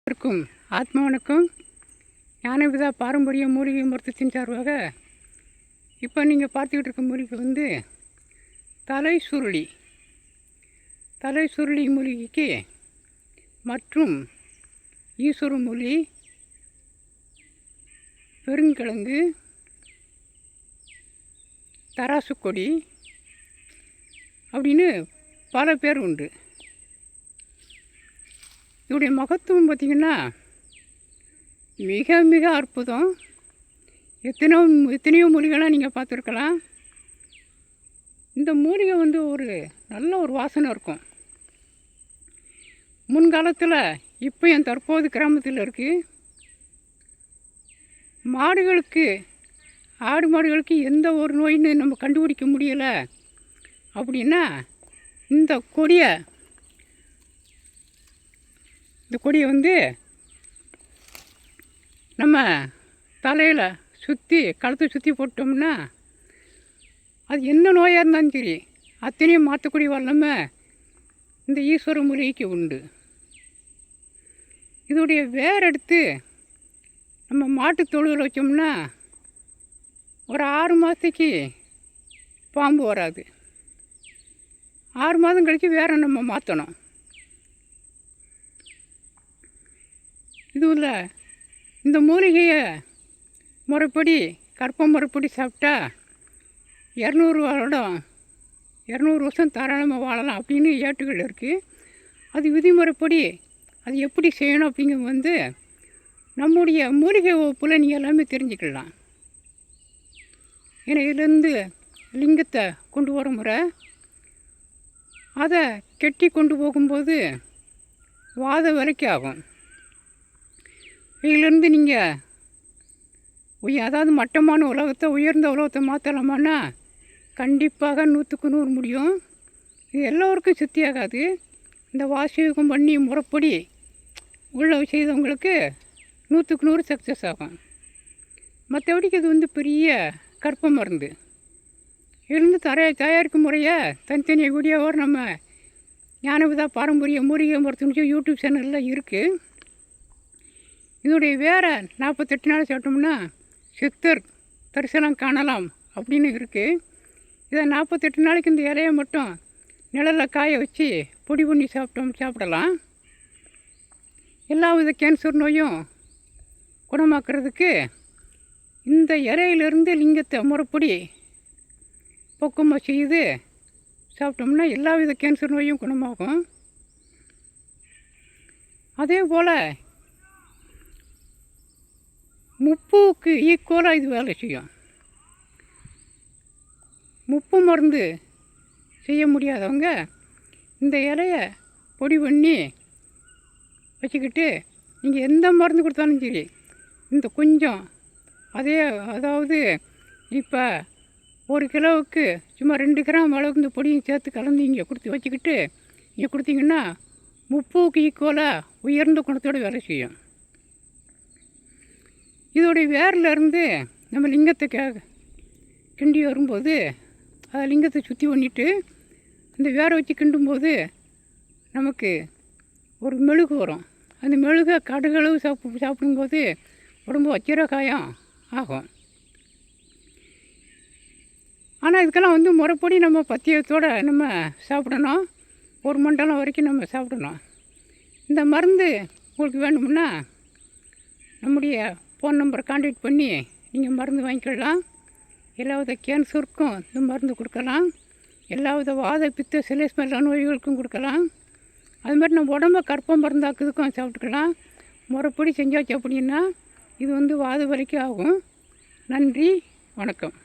இருக்கும் ஆத்மா வணக்கம். ஞானபிதா பாரம்பரிய மூலிகை மருத்துவத்தின் சார்பாக இப்போ நீங்கள் பார்த்துக்கிட்டு இருக்க மூலிகை வந்து தலை சுருளி மூலிகைக்கு மற்றும் ஈஸ்வர மூலி, பெருங்கிழங்கு, தராசு கொடி அப்படின்னு பல பேர் உண்டு. இதோடைய மகத்துவம் பார்த்திங்கன்னா மிக மிக அற்புதம். எத்தனையோ மூலிகைலாம் நீங்கள் பார்த்துருக்கலாம். இந்த மூலிகை வந்து நல்ல ஒரு வாசனை இருக்கும். முன்காலத்தில் இப்போ என் தற்போது கிராமத்தில் இருக்குது. ஆடு மாடுகளுக்கு எந்த ஒரு நோயின்னு நம்ம கண்டுபிடிக்க முடியலை அப்படின்னா இந்த கொடியை வந்து நம்ம தலையில் கழுத்தை சுற்றி போட்டோம்னா அது என்ன நோயாக இருந்தாலும் சரி அத்தனையும் மாற்றக்கூடிய வல்லமை இந்த ஈஸ்வர மூலிகைக்கு உண்டு. இதோடைய வேர் எடுத்து நம்ம மாட்டு தொழுவில் வச்சோம்னா ஒரு 6 மாதத்துக்கு பாம்பு வராது. 6 மாதம் கழித்து வேற நம்ம மாற்றணும். இதுல இந்த மூலிகையை முறைப்படி முறைப்படி சாப்பிட்டா 200 வருஷம் தாராளமாக வாழலாம் அப்படின்னு ஏட்டுகள் இருக்குது. அது விதிமுறைப்படி அது எப்படி செய்யணும் அப்படிங்கிறது வந்து நம்முடைய மூலிகை வகுப்பில் நீங்கள் எல்லாமே தெரிஞ்சுக்கலாம். ஏன்னா இதுலேருந்து லிங்கத்தை கொண்டு வர முறை, அதை கெட்டி கொண்டு போகும்போது வாத வரைக்கும் ஆகும். இதிலேருந்து நீங்கள் அதாவது மட்டமான உலகத்தை உயர்ந்த உலகத்தை மாற்றலாமான்னா கண்டிப்பாக 100க்கு 100 முடியும். இது எல்லோருக்கும் சுத்தியாகாது. இந்த வாசியோகம் பண்ணி முறைப்படி உள்ள செய்தவங்களுக்கு 100க்கு 100 சக்ஸஸ் ஆகும். மற்றபடிக்கு இது வந்து பெரிய கற்ப மருந்து. இருந்து தயாரிக்கும் முறையை தனித்தனியாக வீடியோவோடு நம்ம ஞானபிதா பாரம்பரிய மூலிகை மருத்துவம் யூடியூப் சேனலில் இருக்குது. இதோடைய வேற 48 நாள் சாப்பிட்டோம்னா சித்தர் தரிசனம் காணலாம் அப்படின்னு இருக்குது. இதை 48 நாளைக்கு இந்த இலையை மட்டும் நிழலில் காய வச்சு பொடி பண்ணி சாப்பிடலாம். எல்லா வித கேன்சர் நோயும் குணமாக்குறதுக்கு இந்த இலையிலிருந்து லிங்கத்தை முறைப்படி பக்குவமாக செய்து சாப்பிட்டோம்னா எல்லா வித கேன்சர் நோயும் குணமாகும். அதே போல் முப்புக்கு ஈக்குவலாக இது வேலை செய்யும். முப்பு மருந்து செய்ய முடியாதவங்க இந்த இலையை பொடி பண்ணி வச்சுக்கிட்டு நீங்கள் எந்த மருந்து கொடுத்தாலும் சரி இந்த கொஞ்சம் அதாவது இப்போ 1 கிலோவுக்கு சும்மா 2 கிராம் அளவுக்கு இந்த பொடியும் சேர்த்து கலந்து இங்கே வச்சுக்கிட்டு இங்கே கொடுத்தீங்கன்னா முப்புக்கு ஈக்குவலாக உயர்ந்த குணத்தோடு வேலை செய்யும். இதோடைய வேர்லேருந்து நம்ம லிங்கத்தை கிண்டி வரும்போது அதை லிங்கத்தை சுற்றி பண்ணிவிட்டு அந்த வேரை வச்சு கிண்டும்போது நமக்கு ஒரு மெழுகு வரும். அந்த மெழுகை கடுகளவு சாப்பிடும்போது உடம்பு வச்சிர காயம் ஆகும். ஆனால் இதுக்கெல்லாம் வந்து முறைப்படி நம்ம பத்தியத்தோடு நம்ம சாப்பிடணும். 1 மண்டலம் வரைக்கும் நம்ம சாப்பிடணும். இந்த மருந்து உங்களுக்கு வேணும்னா நம்முடைய ஃபோன் நம்பரை கான்டாக்ட் பண்ணி நீங்கள் மருந்து வாங்கிக்கலாம். எல்லா வித கேன்சருக்கும் இந்த மருந்து கொடுக்கலாம். எல்லா வித வாத பித்த சிலேஸ்மெல்ல நோய்களுக்கும் கொடுக்கலாம். அது மாதிரி நம்ம உடம்பை கற்ப மருந்தாக்குறதுக்கும் சாப்பிட்டுக்கலாம். முறைப்படி செஞ்சாச்சு அப்படின்னா இது வந்து வாத வலிக்கும் ஆகும். நன்றி, வணக்கம்.